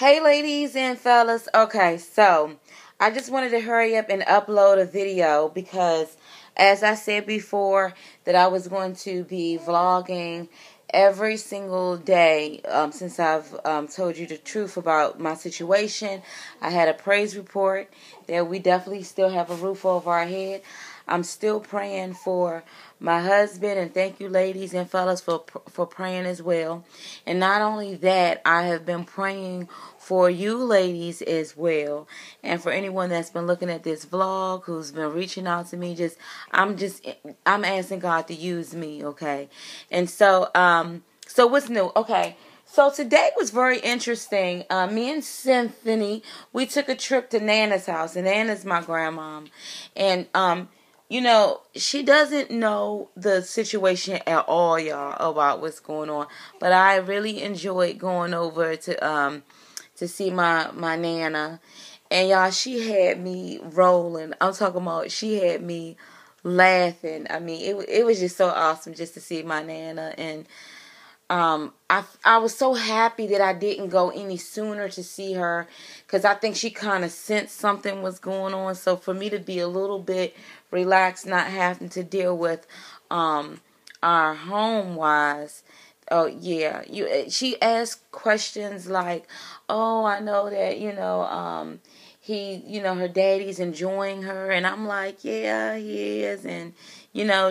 Hey ladies and fellas. Okay, so I just wanted to hurry up and upload a video because as I said before that I was going to be vlogging every single day since I've told you the truth about my situation. I had a praise report that we definitely still have a roof over our head. I'm still praying for my husband, and thank you ladies and fellas for praying as well. And not only that, I have been praying for you ladies as well, and for anyone that's been looking at this vlog, who's been reaching out to me. I'm asking God to use me, okay? And so what's new? Okay, so today was very interesting. Me and Symphony, we took a trip to Nana's house, and Nana's my grandmom, and you know, she doesn't know the situation at all, y'all, about what's going on. But I really enjoyed going over to see my Nana. And y'all, she had me rolling. I'm talking about, she had me laughing. I mean, it was just so awesome just to see my Nana. And I was so happy that I didn't go any sooner to see her, because I think she kind of sensed something was going on. So for me to be a little bit relaxed, not having to deal with our home wise. Oh yeah, she asked questions like, "Oh, I know that her daddy's enjoying her," and I'm like, "Yeah, he is," and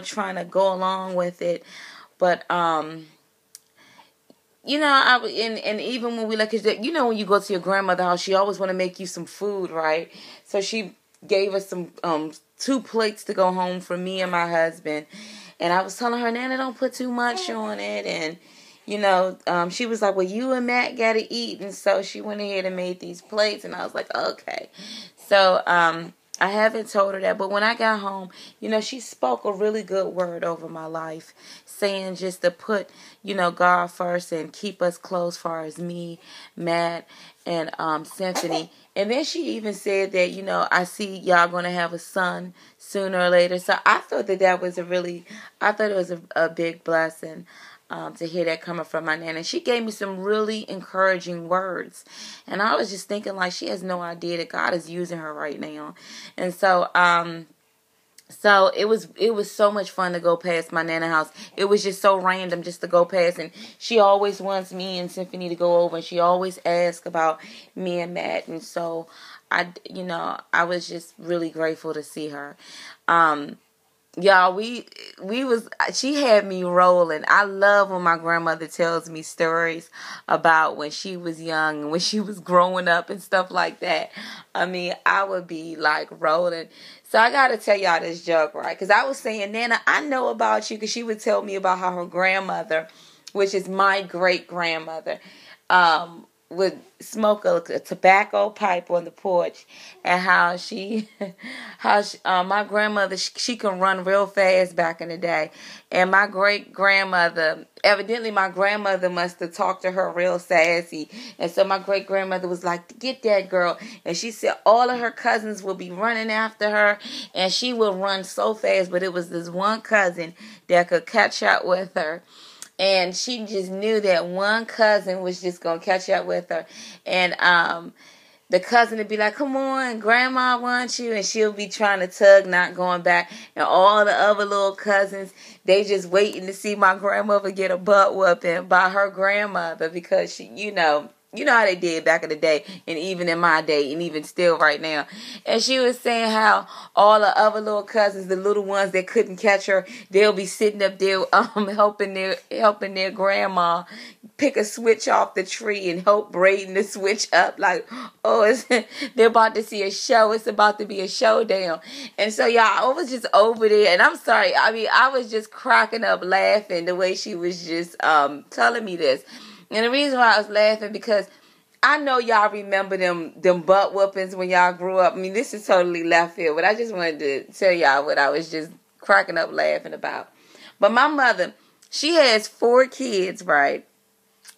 trying to go along with it, but and even when we when you go to your grandmother's house, she always want to make you some food, right? So she gave us some 2 plates to go home for me and my husband. And I was telling her, Nana, don't put too much on it. And, she was like, well, you and Matt got to eat. And so she went ahead and made these plates. And I was like, okay. So I haven't told her that. But when I got home, she spoke a really good word over my life, saying just to put, God first and keep us close, far as me, Matt, and Symphony. And then she even said that, I see y'all going to have a son sooner or later. So I thought that was a big blessing to hear that coming from my Nana. She gave me some really encouraging words. And I was just thinking, like, she has no idea that God is using her right now. And so, so it was so much fun to go past my Nana house. It was just so random just to go past, and she always wants me and Symphony to go over, and she always asks about me and Matt, and so I was just really grateful to see her. Y'all, she had me rolling. I love when my grandmother tells me stories about when she was young and when she was growing up and stuff like that. I mean, I would be like rolling. So I got to tell y'all this joke, right? Because I was saying, Nana, I know about you, because she would tell me about how her grandmother, which is my great-grandmother, would smoke a tobacco pipe on the porch, and how my grandmother, she can run real fast back in the day. And my great-grandmother, evidently my grandmother must have talked to her real sassy. And so my great-grandmother was like, get that girl. And she said all of her cousins would be running after her, and she would run so fast, but it was this one cousin that could catch up with her. And she just knew that one cousin was just going to catch up with her. And the cousin would be like, come on, Grandma wants you. And she'll be trying to tug, not going back. And all the other little cousins, they just waiting to see my grandmother get a butt whooping by her grandmother, because she, you know how they did back in the day, and even in my day, and even still right now. And she was saying how all the other little cousins, the little ones that couldn't catch her, they'll be sitting up there helping their grandma pick a switch off the tree and help braiding the switch up. Like, they're about to see a show. It's about to be a showdown. And so, y'all, I was just over there, and I'm sorry. I mean, I was just cracking up laughing the way she was just telling me this. And the reason why I was laughing, because I know y'all remember them butt whoopings when y'all grew up. I mean, this is totally left field, but I just wanted to tell y'all what I was just cracking up laughing about. But my mother, she has 4 kids, right?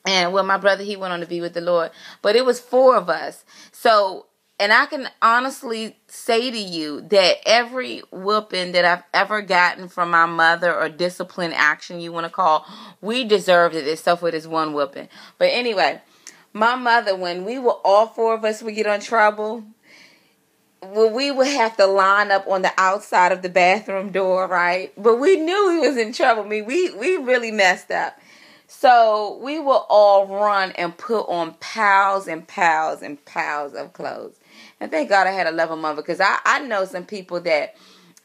And well, my brother, he went on to be with the Lord, but it was 4 of us. So, and I can honestly say to you that every whooping that I've ever gotten from my mother, or discipline action you want to call, we deserved it, except for this one whooping. But anyway, My mother, when we were all four of us would get in trouble, well, we would have to line up on the outside of the bathroom door, right? But we knew we was in trouble. I mean, we really messed up. So we will all run and put on piles and piles and piles of clothes. And thank God I had a loving mother, because I know some people that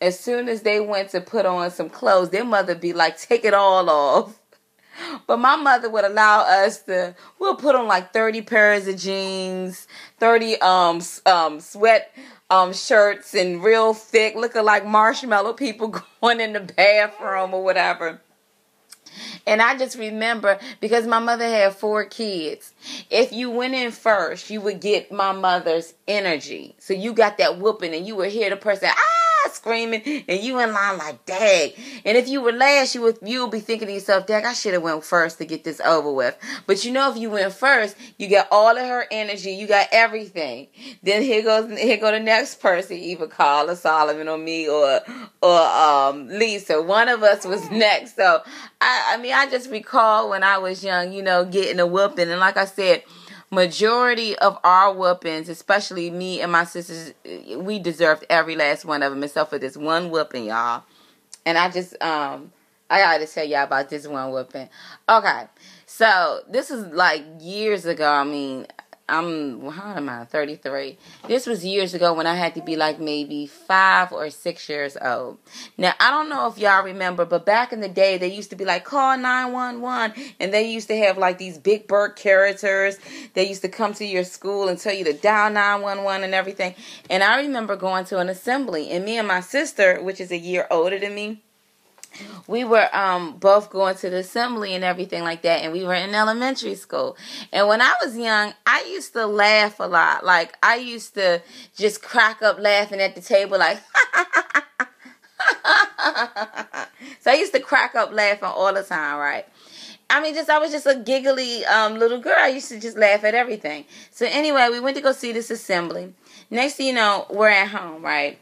as soon as they went to put on some clothes, their mother be like, take it all off. But my mother would allow us we'll put on like 30 pairs of jeans, 30 sweat shirts, and real thick, looking like marshmallow people going in the bathroom or whatever. And I just remember, because my mother had 4 kids, if you went in first, you would get my mother's energy. So you got that whooping, and you would hear the person, screaming, and you in line like, dag. And if you were last, you would be thinking to yourself, dag, I should have went first to get this over with. But you know, if you went first, you got all of her energy, you got everything. Then here go the next person, either Carla, Solomon, or me, or Lisa. One of us was next. So I just recall when I was young, getting a whooping. And like I said, majority of our whoopings, especially me and my sisters, we deserved every last one of them, except for this one whooping, y'all. And I just, I gotta tell y'all about this one whooping. Okay, so this is like years ago. I mean, how am I? 33. This was years ago when I had to be like maybe 5 or 6 years old. Now, I don't know if y'all remember, but back in the day, they used to be like, call 911. And they used to have like these big bird characters. They used to come to your school and tell you to dial 911 and everything. And I remember going to an assembly, and me and my sister, which is a year older than me, we were both going to the assembly and everything like that, and we were in elementary school. And when I was young, I used to laugh a lot. Like, I used to just crack up laughing at the table like, so I used to crack up laughing all the time, right? I mean, I was just a giggly little girl. I used to just laugh at everything. So anyway, we went to go see this assembly. Next thing you know, we're at home, right?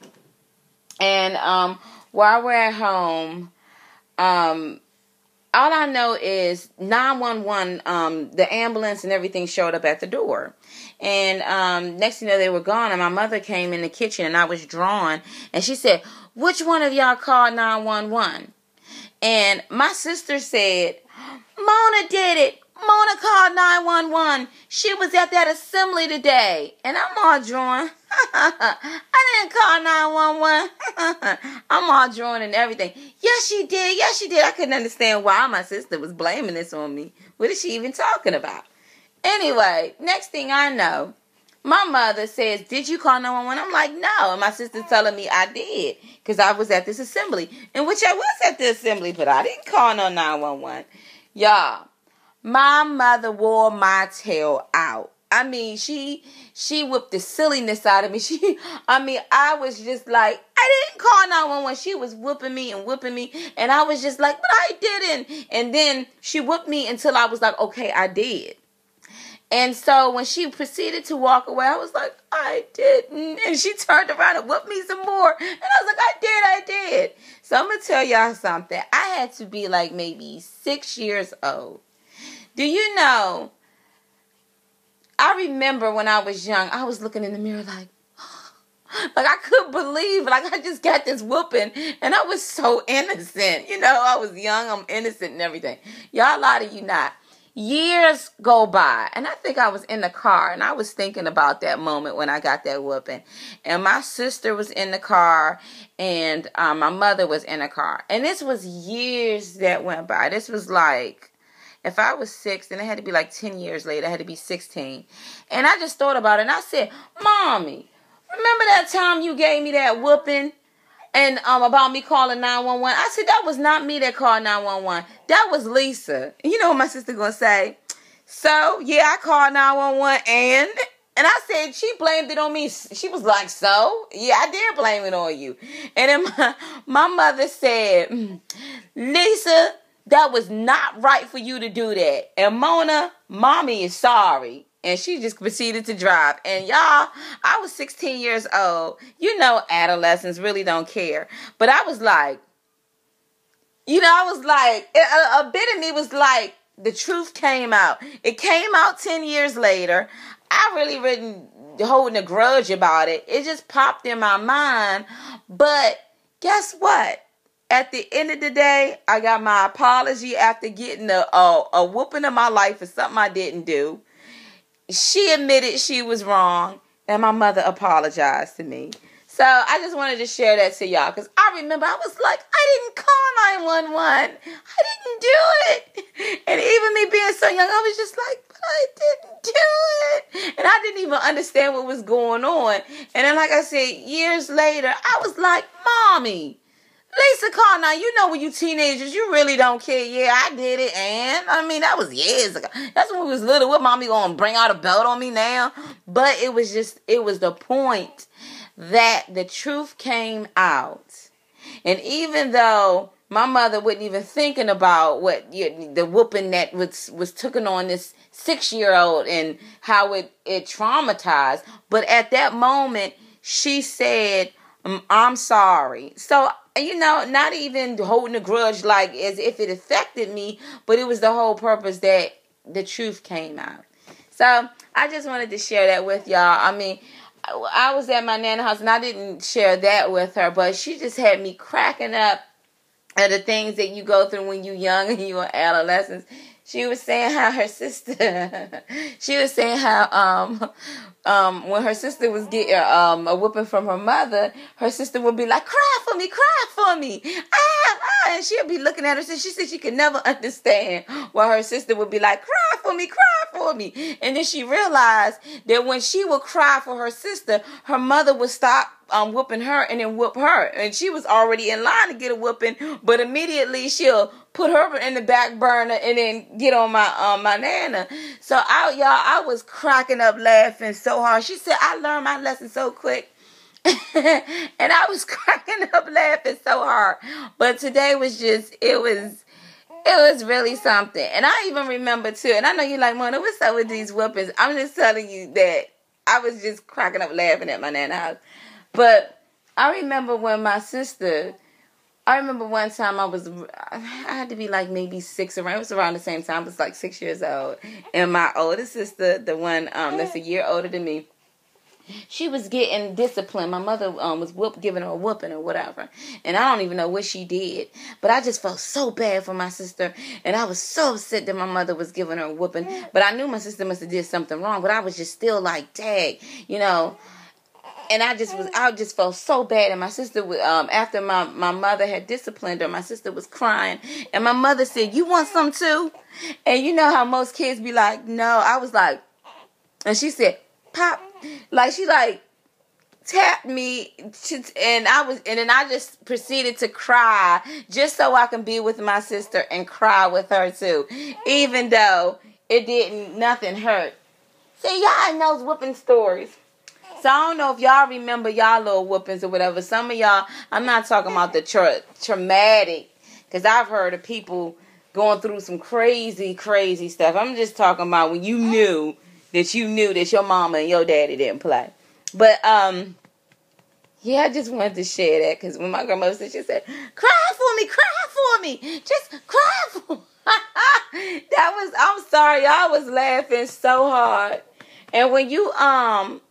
And while we're at home, all I know is 911, the ambulance and everything showed up at the door. And next thing you know, they were gone, and my mother came in the kitchen, and I was drawing, and she said, which one of y'all called 911? And my sister said, Mona did it. Mona called 911. She was at that assembly today. And I'm all drawing. I didn't call 911. I'm all drawing and everything. Yes, she did. Yes, she did. I couldn't understand why my sister was blaming this on me. What is she even talking about? Anyway, next thing I know, my mother says, did you call 911? I'm like, no. And my sister's telling me I did, because I was at this assembly. In which I was at the assembly, but I didn't call no 911. Y'all, my mother wore my tail out. I mean, she whipped the silliness out of me. I was just like, I didn't call 911. She was whooping me. And I was just like, but I didn't. And then she whooped me until I was like, okay, I did. And so when she proceeded to walk away, I was like, I didn't. And she turned around and whooped me some more. And I was like, I did. So I'm going to tell y'all something. I had to be like maybe 6 years old. Do you know, I remember when I was young, I was looking in the mirror like I couldn't believe, like I just got this whooping, and I was so innocent. I was young, I'm innocent and everything. Y'all, a lot of you not. Years go by, and I think I was in the car, and I was thinking about that moment when I got that whooping. And my sister was in the car, and my mother was in the car. And this was years that went by. This was like, if I was 6, then it had to be like 10 years later. I had to be 16. And I just thought about it, and I said, Mommy, remember that time you gave me that whooping? And about me calling 911. I said, that was not me that called 911. That was Lisa. You know what my sister going to say? So, yeah, I called 911 and I said, she blamed it on me. She was like, so? Yeah, I did blame it on you. And then my mother said, Lisa, that was not right for you to do that. And Mona, Mommy is sorry. And she just proceeded to drive. And y'all, I was 16 years old. Adolescents really don't care. But I was like, a bit of me was like, the truth came out. It came out 10 years later. I really wasn't holding a grudge about it. It just popped in my mind. But guess what? At the end of the day, I got my apology after getting a whooping of my life for something I didn't do. She admitted she was wrong, and my mother apologized to me. So I just wanted to share that to y'all, because I remember I was like, I didn't call 911. I didn't do it. And even me being so young, I was just like, but I didn't do it. And I didn't even understand what was going on. And then, like I said, years later, I was like, Mommy, Lisa, call now. You know when you teenagers, you really don't care. Yeah, I did it, and I mean, that was years ago. That's when we was little. What mommy gonna bring out a belt on me now? But it was the point that the truth came out. And even though my mother wasn't even thinking about what the whooping that was taken on this 6-year-old and how it traumatized, but at that moment, she said, I'm sorry. So, not even holding a grudge like as if it affected me, but it was the whole purpose that the truth came out. So I just wanted to share that with y'all. I mean, I was at my nana house and I didn't share that with her, but she just had me cracking up at the things that you go through when you're young and you're adolescents. She was saying how her sister, when her sister was getting a whooping from her mother, her sister would be like, cry for me. And she'd be looking at her. So she said she could never understand why her sister would be like, cry for me. And then she realized that when she would cry for her sister, her mother would stop whooping her and then whoop her. And she was already in line to get a whooping, but immediately she'll put her in the back burner and then get on my nana. So I was cracking up laughing so hard. She said, I learned my lesson so quick. And I was cracking up laughing so hard. But today was it was really something. And I even remember too, and I know you're like, Mona, what's up with these whoopings? I'm just telling you that I was just cracking up laughing at my nana house. But I remember when my sister, I remember one time I had to be like maybe 6 around. It was around the same time. I was like 6 years old. And my older sister, the one that's a year older than me, she was getting disciplined. My mother was giving her a whooping or whatever. And I don't even know what she did. But I just felt so bad for my sister. And I was so upset that my mother was giving her a whooping. But I knew my sister must have did something wrong. But I was just still like, dang, And I just felt so bad. And my sister, after my mother had disciplined her, my sister was crying. And my mother said, you want some too? And you know how most kids be like, no. I was like, and she said, Pop, like she like tapped me, and then I just proceeded to cry just so I can be with my sister and cry with her too, even though nothing hurt. See, y'all knows whooping stories. So I don't know if y'all remember y'all little whoopings or whatever. Some of y'all, I'm not talking about the traumatic, because I've heard of people going through some crazy, crazy stuff. I'm just talking about when you knew that your mama and your daddy didn't play. But, yeah, I just wanted to share that, because when my grandmother said, she said, cry for me, just cry for me. I'm sorry, I was laughing so hard. And when you, and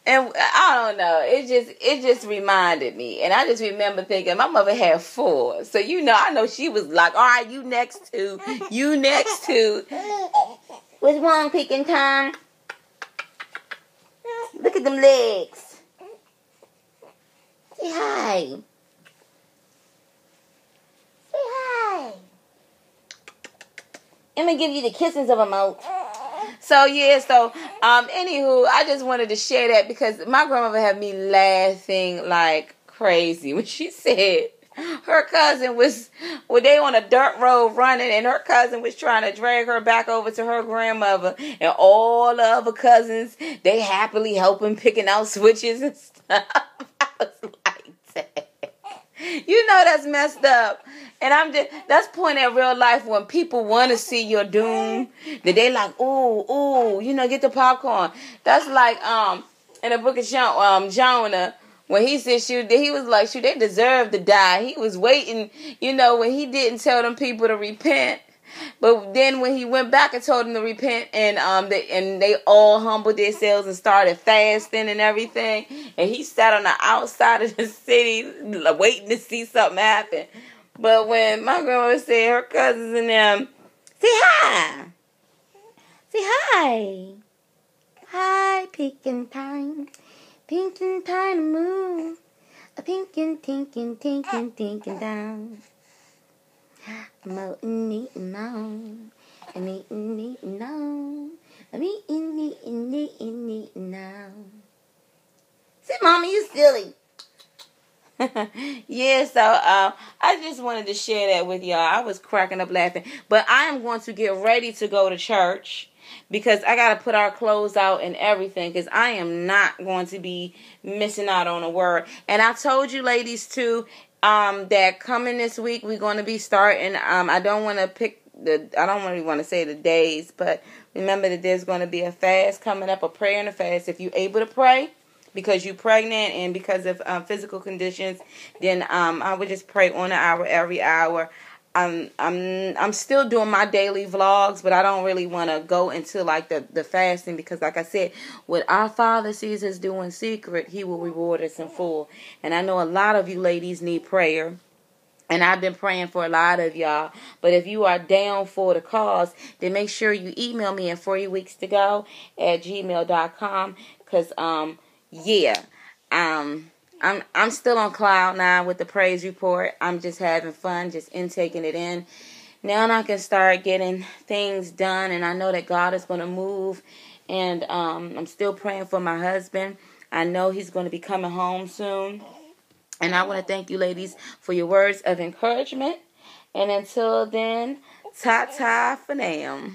I don't know, it just reminded me. And I just remember thinking, my mother had 4. So, I know she was like, all right, you next too. What's wrong, Pekin Tom? Look at them legs. Say hi. Say hi. I'm going to give you the kisses of a mouth. So, anywho, I just wanted to share that because my grandmother had me laughing like crazy when she said her cousin they on a dirt road running, and her cousin was trying to drag her back over to her grandmother, and all the other cousins, they happily helping picking out switches and stuff. I was like, dang. That's messed up. And that's point at real life when people want to see your doom, that they like, ooh, get the popcorn. That's like, in the book of Jonah, when he said, he was like, they deserve to die. He was waiting, when he didn't tell them people to repent. But then when he went back and told them to repent, and they all humbled themselves and started fasting and everything, and he sat on the outside of the city waiting to see something happen. But when my grandma said her cousins and them, say hi. Say hi. Hi, Pinkin' time. Pinkin' time to move. A pinkin', tinkin', tinkin', tinkin' down. I'm eatin' on. I'm eatin' on. I'm eatin' on. Say, Mommy, you silly. Yeah, so I just wanted to share that with y'all. I was cracking up laughing. But I am going to get ready to go to church because I got to put our clothes out and everything because I am not going to be missing out on a word. And I told you ladies too that coming this week we're going to be starting. I don't want really want to say the days, but remember that there's going to be a fast coming up, a prayer and a fast. If you're able to pray, because you're pregnant and because of physical conditions, then I would just pray on an hour every hour. I'm still doing my daily vlogs, but I don't really want to go into like the fasting because, like I said, what our Father sees us do in secret, He will reward us in full. And I know a lot of you ladies need prayer. And I've been praying for a lot of y'all. But if you are down for the cause, then make sure you email me at 40 weeks to go at gmail.com. Because yeah, I'm still on cloud nine with the praise report. I'm just having fun, just intaking it in. Now I can start getting things done, and I know that God is going to move. And I'm still praying for my husband. I know he's going to be coming home soon. And I want to thank you, ladies, for your words of encouragement. And until then, ta-ta for now.